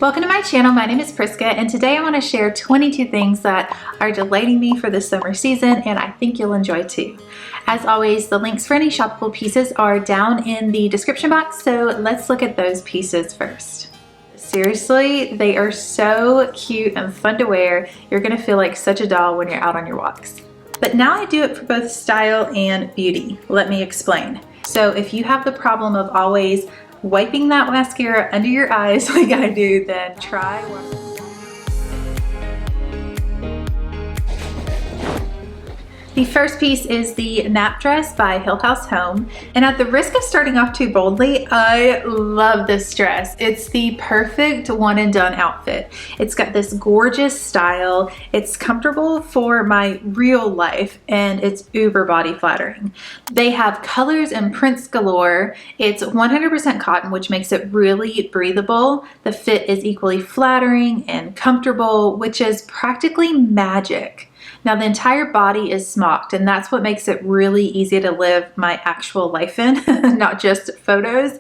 Welcome to my channel. My name is Priska, and today I want to share 22 things that are delighting me for the summer season, and I think you'll enjoy too. As always, the links for any shoppable pieces are down in the description box, so let's look at those pieces first. Seriously, they are so cute and fun to wear. You're gonna feel like such a doll when you're out on your walks. But now I do it for both style and beauty. Let me explain. So if you have the problem of always wiping that mascara under your eyes like I do, then try one. The first piece is the nap dress by Hill House Home. And at the risk of starting off too boldly, I love this dress. It's the perfect one and done outfit. It's got this gorgeous style. It's comfortable for my real life, and it's uber body flattering. They have colors and prints galore. It's 100% cotton, which makes it really breathable. The fit is equally flattering and comfortable, which is practically magic. Now the entire body is smocked, and that's what makes it really easy to live my actual life in, not just photos.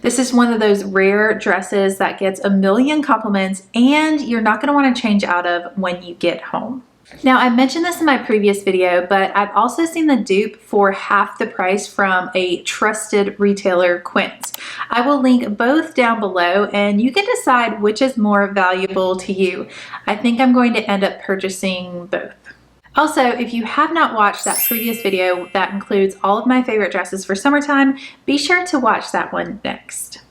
This is one of those rare dresses that gets a million compliments and you're not going to want to change out of when you get home. Now I mentioned this in my previous video, but I've also seen the dupe for half the price from a trusted retailer, Quince. I will link both down below and you can decide which is more valuable to you. I think I'm going to end up purchasing both. Also, if you have not watched that previous video that includes all of my favorite dresses for summertime, be sure to watch that one next.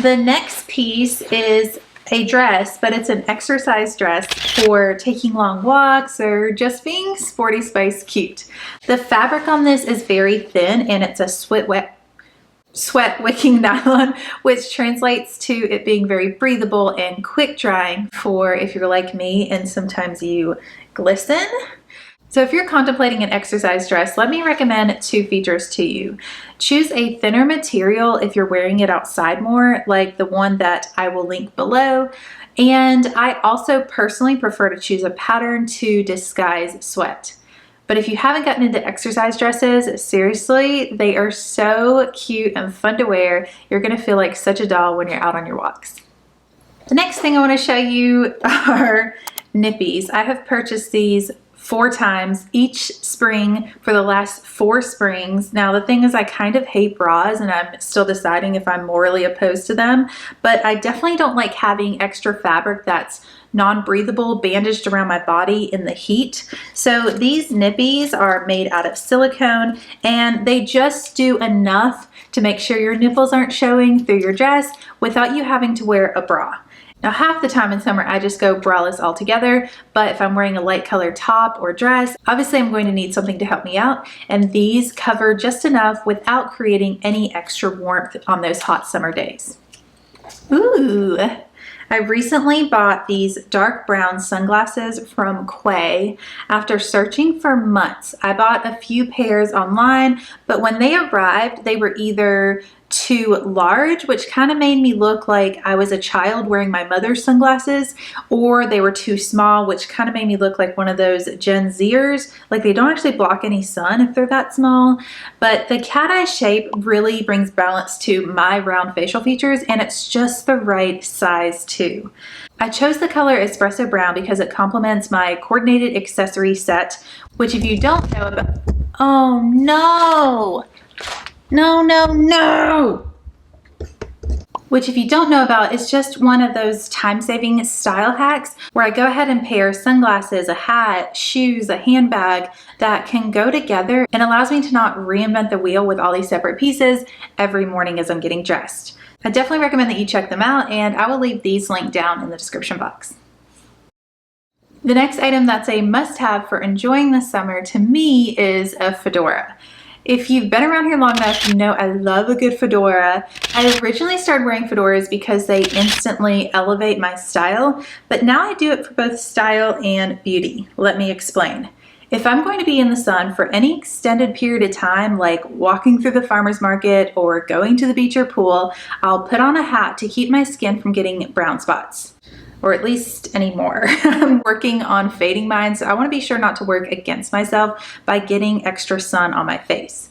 The next piece is a dress, but it's an exercise dress for taking long walks or just being sporty spice cute. The fabric on this is very thin and it's a sweat wicking nylon, which translates to it being very breathable and quick drying for if you're like me and sometimes you glisten. So if you're contemplating an exercise dress, let me recommend two features to you. Choose a thinner material if you're wearing it outside more, like the one that I will link below. And I also personally prefer to choose a pattern to disguise sweat. But if you haven't gotten into exercise dresses, seriously, they are so cute and fun to wear. You're gonna feel like such a doll when you're out on your walks. The next thing I wanna show you are nippies. I have purchased these 4 times each spring for the last 4 springs. Now the thing is, I kind of hate bras and I'm still deciding if I'm morally opposed to them, but I definitely don't like having extra fabric that's non-breathable bandaged around my body in the heat. So these nippies are made out of silicone and they just do enough to make sure your nipples aren't showing through your dress without you having to wear a bra. Now half the time in summer I just go braless altogether, but if I'm wearing a light colored top or dress, obviously I'm going to need something to help me out, and these cover just enough without creating any extra warmth on those hot summer days. Ooh! I recently bought these dark brown sunglasses from Quay. After searching for months, I bought a few pairs online, but when they arrived, they were either too large, which kind of made me look like I was a child wearing my mother's sunglasses, or they were too small, which kind of made me look like one of those Gen Zers. Like they don't actually block any sun if they're that small, but the cat eye shape really brings balance to my round facial features, and it's just the right size too. I chose the color espresso brown because it complements my coordinated accessory set, which if you don't know about, oh no! No! Which if you don't know about, is just one of those time-saving style hacks where I go ahead and pair sunglasses, a hat, shoes, a handbag that can go together and allows me to not reinvent the wheel with all these separate pieces every morning as I'm getting dressed. I definitely recommend that you check them out, and I will leave these linked down in the description box. The next item that's a must-have for enjoying the summer to me is a fedora. If you've been around here long enough, you know I love a good fedora. I originally started wearing fedoras because they instantly elevate my style, but now I do it for both style and beauty. Let me explain. If I'm going to be in the sun for any extended period of time, like walking through the farmer's market or going to the beach or pool, I'll put on a hat to keep my skin from getting brown spots. Or at least anymore. I'm working on fading mine, so I want to be sure not to work against myself by getting extra sun on my face.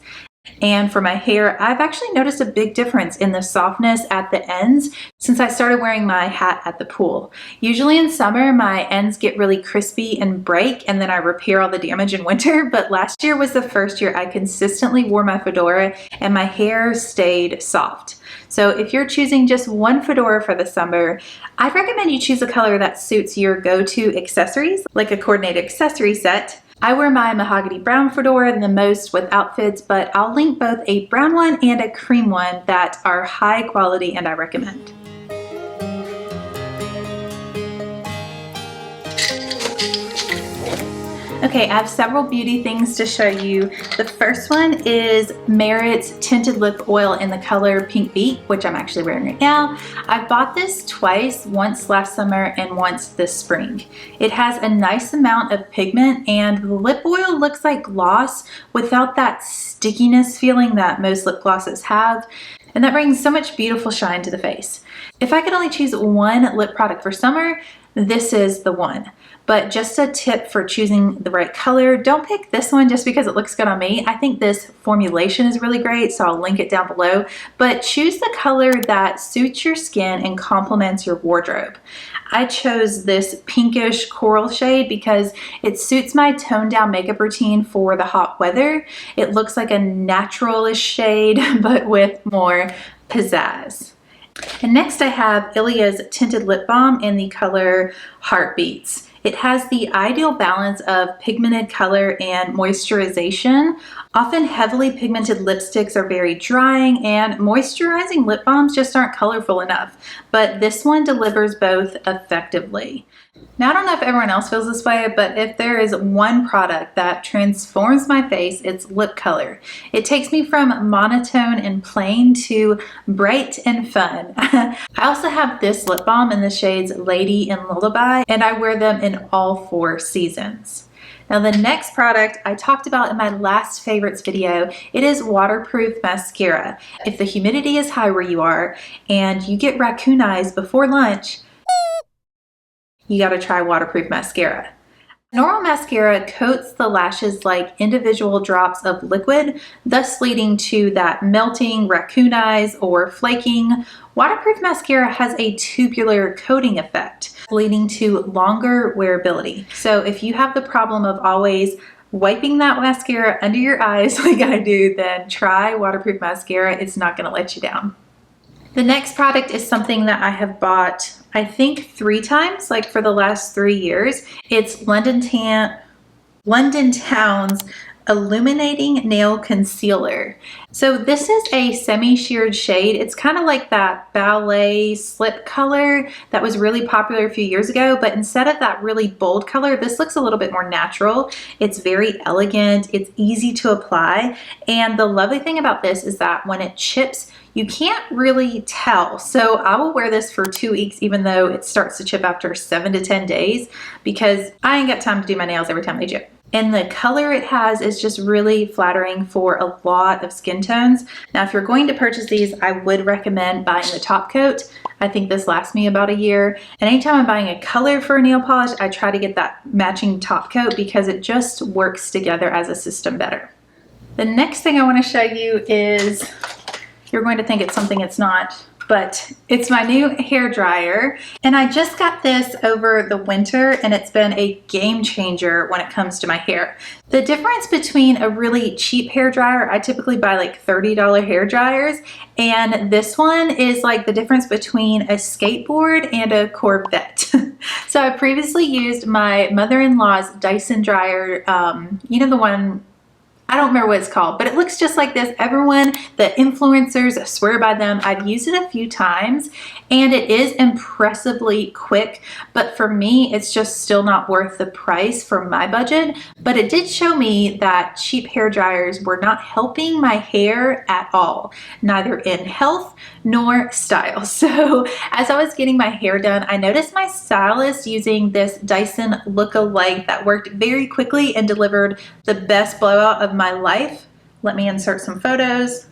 And for my hair, I've actually noticed a big difference in the softness at the ends since I started wearing my hat at the pool. Usually in summer, my ends get really crispy and break, and then I repair all the damage in winter. But last year was the first year I consistently wore my fedora and my hair stayed soft. So if you're choosing just one fedora for the summer, I'd recommend you choose a color that suits your go-to accessories, like a coordinated accessory set. I wear my mahogany brown fedora the most with outfits, but I'll link both a brown one and a cream one that are high quality and I recommend. Okay, I have several beauty things to show you. The first one is Merit's Tinted Lip Oil in the color Pink Beet, which I'm actually wearing right now. I bought this twice, once last summer and once this spring. It has a nice amount of pigment and the lip oil looks like gloss without that stickiness feeling that most lip glosses have. And that brings so much beautiful shine to the face. If I could only choose one lip product for summer, this is the one. But just a tip for choosing the right color, don't pick this one just because it looks good on me. I think this formulation is really great, so I'll link it down below. But choose the color that suits your skin and complements your wardrobe. I chose this pinkish coral shade because it suits my toned down makeup routine for the hot weather. It looks like a naturalish shade, but with more pizzazz. And next I have Ilia's Tinted Lip Balm in the color Heartbeats. It has the ideal balance of pigmented color and moisturization. Often heavily pigmented lipsticks are very drying and moisturizing lip balms just aren't colorful enough, but this one delivers both effectively. Now, I don't know if everyone else feels this way, but if there is one product that transforms my face, it's lip color. It takes me from monotone and plain to bright and fun. I also have this lip balm in the shades Lady and Lullaby, and I wear them in all 4 seasons. Now the next product I talked about in my last favorites video, it is waterproof mascara. If the humidity is high where you are and you get raccoon eyes before lunch, you gotta try waterproof mascara. Normal mascara coats the lashes like individual drops of liquid, thus leading to that melting, raccoon eyes, or flaking. Waterproof mascara has a tubular coating effect, leading to longer wearability. So if you have the problem of always wiping that mascara under your eyes like I do, then try waterproof mascara. It's not gonna let you down. The next product is something that I have bought, I think 3 times, like for the last 3 years. It's London Town's Illuminating Nail Concealer. So this is a semi-sheared shade. It's kind of like that ballet slip color that was really popular a few years ago, but instead of that really bold color, this looks a little bit more natural. It's very elegant, it's easy to apply, and the lovely thing about this is that when it chips, you can't really tell. So I will wear this for 2 weeks even though it starts to chip after 7 to 10 days because I ain't got time to do my nails every time they chip. And the color it has is just really flattering for a lot of skin tones. Now, if you're going to purchase these, I would recommend buying the top coat. I think this lasts me about a year. And anytime I'm buying a color for a nail polish, I try to get that matching top coat because it just works together as a system better. The next thing I want to show you is, you're going to think it's something it's not, but it's my new hair dryer. And I just got this over the winter and it's been a game changer when it comes to my hair. The difference between a really cheap hair dryer, I typically buy like $30 hair dryers, and this one is like the difference between a skateboard and a Corvette. So I previously used my mother-in-law's Dyson dryer, you know, the one, I don't remember what it's called, but it looks just like this. Everyone, the influencers swear by them. I've used it a few times and it is impressively quick, but for me, it's just still not worth the price for my budget. But it did show me that cheap hair dryers were not helping my hair at all, neither in health nor style. So as I was getting my hair done, I noticed my stylist using this Dyson look-alike that worked very quickly and delivered the best blowout of my life. Let me insert some photos.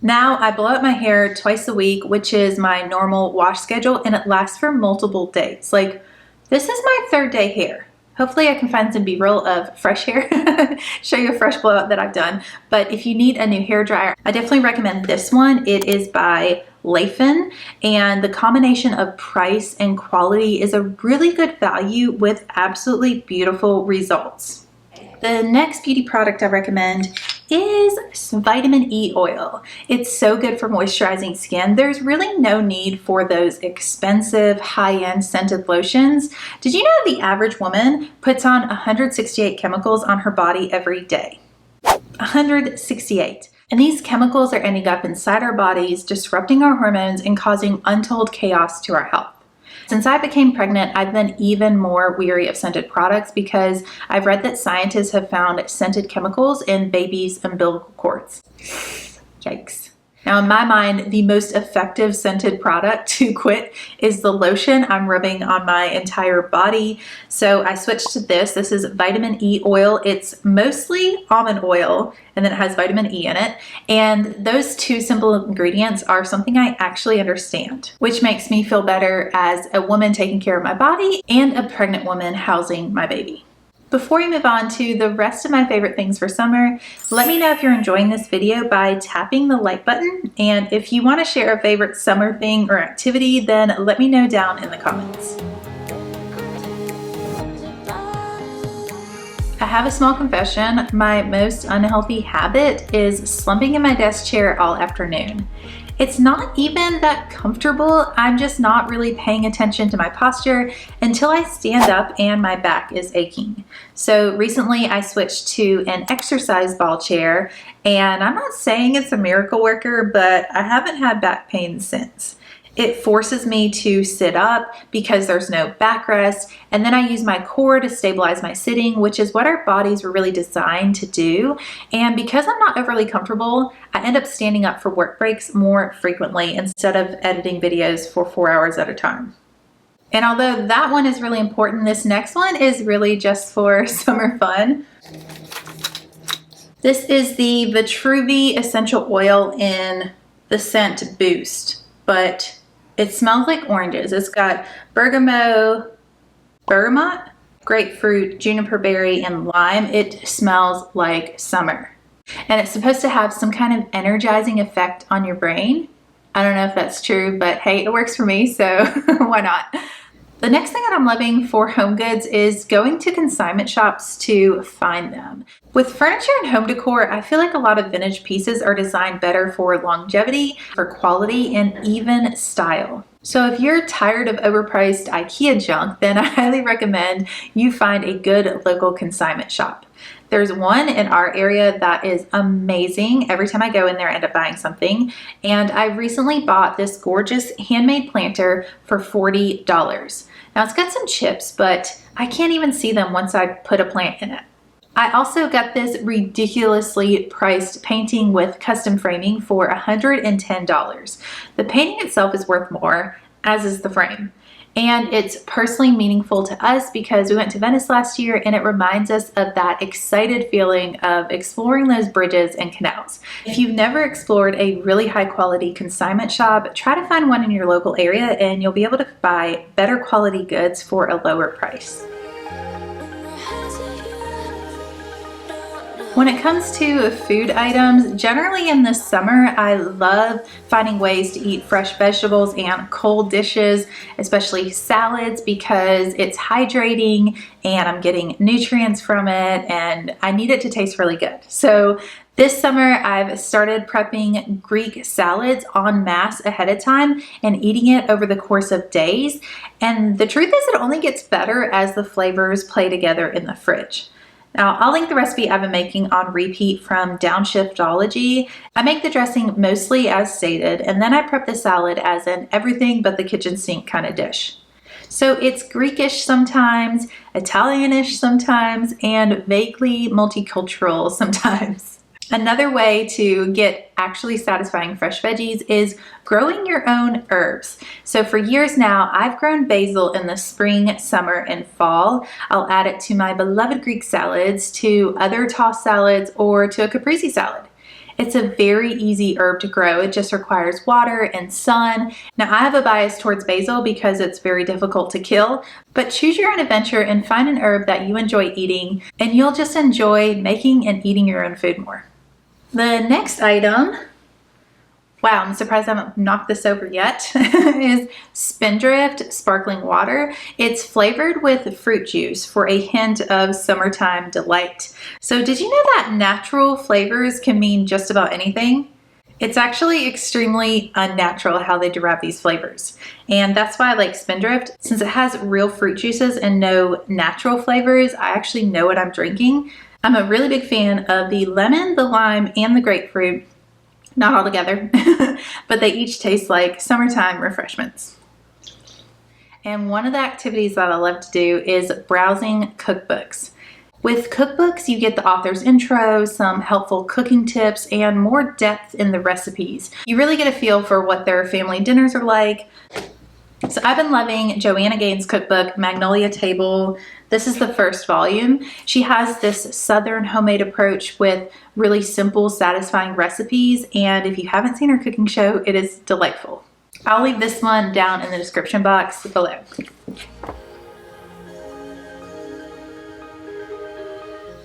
Now I blow out my hair twice a week, which is my normal wash schedule, and it lasts for multiple days. Like, this is my 3rd day hair. Hopefully I can find some B-roll of fresh hair, show you a fresh blowout that I've done. But if you need a new hair dryer, I definitely recommend this one. It is by Leifin, and the combination of price and quality is a really good value with absolutely beautiful results. The next beauty product I recommend is vitamin E oil. It's so good for moisturizing skin. There's really no need for those expensive high-end scented lotions. Did you know the average woman puts on 168 chemicals on her body every day? 168. And these chemicals are ending up inside our bodies, disrupting our hormones and causing untold chaos to our health. Since I became pregnant, I've been even more weary of scented products because I've read that scientists have found scented chemicals in babies' umbilical cords. Yikes. Now, in my mind, the most effective scented product to quit is the lotion I'm rubbing on my entire body. So I switched to this. This is vitamin E oil. It's mostly almond oil, and then it has vitamin E in it. And those two simple ingredients are something I actually understand, which makes me feel better as a woman taking care of my body and a pregnant woman housing my baby. Before we move on to the rest of my favorite things for summer, let me know if you're enjoying this video by tapping the like button. And if you want to share a favorite summer thing or activity, then let me know down in the comments. I have a small confession. My most unhealthy habit is slumping in my desk chair all afternoon. It's not even that comfortable. I'm just not really paying attention to my posture until I stand up and my back is aching. So recently I switched to an exercise ball chair, and I'm not saying it's a miracle worker, but I haven't had back pain since. It forces me to sit up because there's no backrest, and then I use my core to stabilize my sitting, which is what our bodies were really designed to do. And because I'm not overly comfortable, I end up standing up for work breaks more frequently instead of editing videos for 4 hours at a time. And although that one is really important, this next one is really just for summer fun. This is the Vitruvi essential oil in the scent Boost, but it smells like oranges. It's got bergamot, grapefruit, juniper berry, and lime. It smells like summer. And it's supposed to have some kind of energizing effect on your brain. I don't know if that's true, but hey, it works for me, so why not? The next thing that I'm loving for home goods is going to consignment shops to find them. With furniture and home decor, I feel like a lot of vintage pieces are designed better for longevity, for quality, and even style. So if you're tired of overpriced IKEA junk, then I highly recommend you find a good local consignment shop. There's one in our area that is amazing. Every time I go in there, I end up buying something. And I recently bought this gorgeous handmade planter for $40. Now it's got some chips, but I can't even see them once I put a plant in it. I also got this ridiculously priced painting with custom framing for $110. The painting itself is worth more, as is the frame. And it's personally meaningful to us because we went to Venice last year, and it reminds us of that excited feeling of exploring those bridges and canals. If you've never explored a really high quality consignment shop, try to find one in your local area and you'll be able to buy better quality goods for a lower price. When it comes to food items, generally in the summer, I love finding ways to eat fresh vegetables and cold dishes, especially salads, because it's hydrating and I'm getting nutrients from it and I need it to taste really good. So this summer, I've started prepping Greek salads en masse ahead of time and eating it over the course of days. And the truth is it only gets better as the flavors play together in the fridge. Now, I'll link the recipe I've been making on repeat from Downshiftology. I make the dressing mostly as stated, and then I prep the salad as an everything but the kitchen sink kind of dish. So it's Greekish sometimes, Italianish sometimes, and vaguely multicultural sometimes. Another way to get actually satisfying fresh veggies is growing your own herbs. So for years now, I've grown basil in the spring, summer, and fall. I'll add it to my beloved Greek salads, to other tossed salads, or to a caprese salad. It's a very easy herb to grow. It just requires water and sun. Now I have a bias towards basil because it's very difficult to kill, but choose your own adventure and find an herb that you enjoy eating, and you'll just enjoy making and eating your own food more. The next item, wow, I'm surprised I haven't knocked this over yet, is Spindrift Sparkling Water. It's flavored with fruit juice for a hint of summertime delight. So did you know that natural flavors can mean just about anything? It's actually extremely unnatural how they derive these flavors. And that's why I like Spindrift. Since it has real fruit juices and no natural flavors, I actually know what I'm drinking. I'm a really big fan of the lemon, the lime, and the grapefruit. Not all together, but they each taste like summertime refreshments. And one of the activities that I love to do is browsing cookbooks. With cookbooks, you get the author's intro, some helpful cooking tips, and more depth in the recipes. You really get a feel for what their family dinners are like. So I've been loving Joanna Gaines' cookbook, Magnolia Table. This is the first volume. She has this Southern homemade approach with really simple, satisfying recipes. And if you haven't seen her cooking show, it is delightful. I'll leave this one down in the description box below.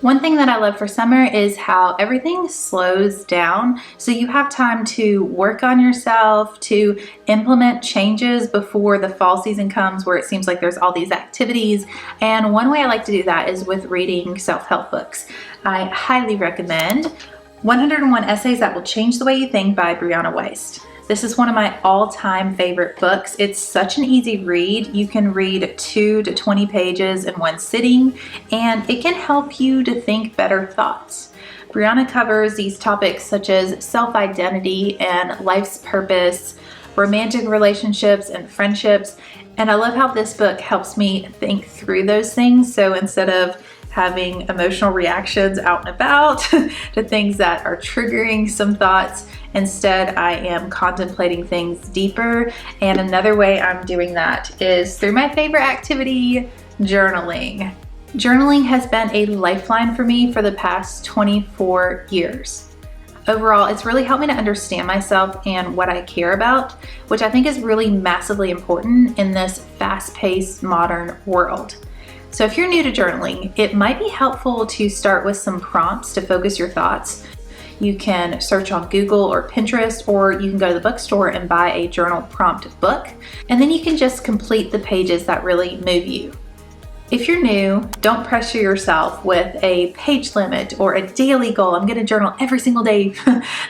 One thing that I love for summer is how everything slows down, so you have time to work on yourself, to implement changes before the fall season comes where it seems like there's all these activities. And one way I like to do that is with reading self-help books. I highly recommend 101 Essays That Will Change the Way You Think by Brianna Wiest. This is one of my all-time favorite books. It's such an easy read. You can read 2 to 20 pages in one sitting, and it can help you to think better thoughts. Brianna covers these topics such as self-identity and life's purpose, romantic relationships and friendships, and I love how this book helps me think through those things. So instead of having emotional reactions out and about to things that are triggering some thoughts, instead I am contemplating things deeper. And another way I'm doing that is through my favorite activity, journaling. Journaling has been a lifeline for me for the past 24 years. Overall, it's really helped me to understand myself and what I care about, which I think is really massively important in this fast-paced modern world. So if you're new to journaling, it might be helpful to start with some prompts to focus your thoughts. You can search on Google or Pinterest, or you can go to the bookstore and buy a journal prompt book, and then you can just complete the pages that really move you. If you're new, don't pressure yourself with a page limit or a daily goal. I'm gonna journal every single day.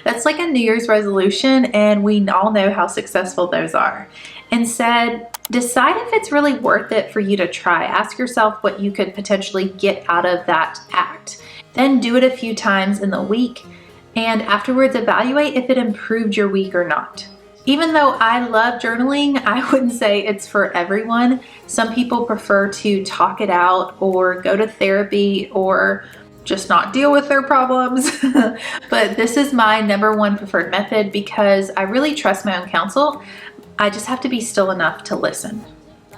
That's like a New Year's resolution, and we all know how successful those are. Instead, decide if it's really worth it for you to try. Ask yourself what you could potentially get out of that act. Then do it a few times in the week, and afterwards evaluate if it improved your week or not. Even though I love journaling, I wouldn't say it's for everyone. Some people prefer to talk it out or go to therapy or just not deal with their problems. But this is my #1 preferred method because I really trust my own counsel. I just have to be still enough to listen.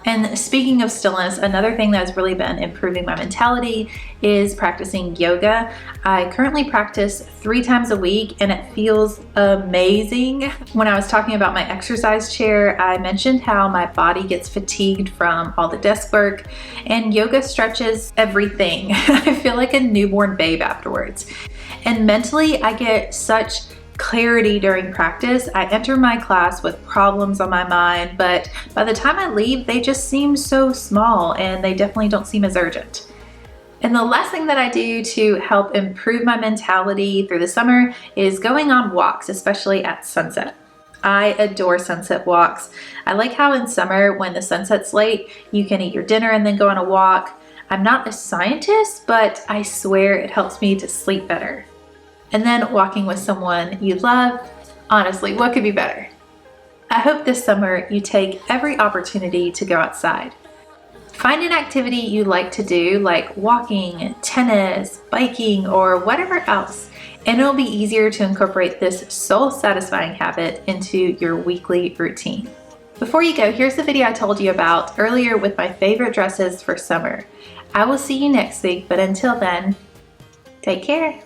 And speaking of stillness, another thing that has really been improving my mentality is practicing yoga. I currently practice 3 times a week and it feels amazing. When I was talking about my exercise chair, I mentioned how my body gets fatigued from all the desk work, and yoga stretches everything. I feel like a newborn babe afterwards. And mentally, I get such clarity during practice. I enter my class with problems on my mind, but by the time I leave, they just seem so small and they definitely don't seem as urgent. And the last thing that I do to help improve my mentality through the summer is going on walks, especially at sunset. I adore sunset walks. I like how in summer when the sunset's late, you can eat your dinner and then go on a walk. I'm not a scientist, but I swear it helps me to sleep better. And then walking with someone you love, honestly, what could be better? I hope this summer you take every opportunity to go outside. Find an activity you like to do, like walking, tennis, biking, or whatever else, and it'll be easier to incorporate this soul-satisfying habit into your weekly routine. Before you go, here's the video I told you about earlier with my favorite dresses for summer. I will see you next week, but until then, take care.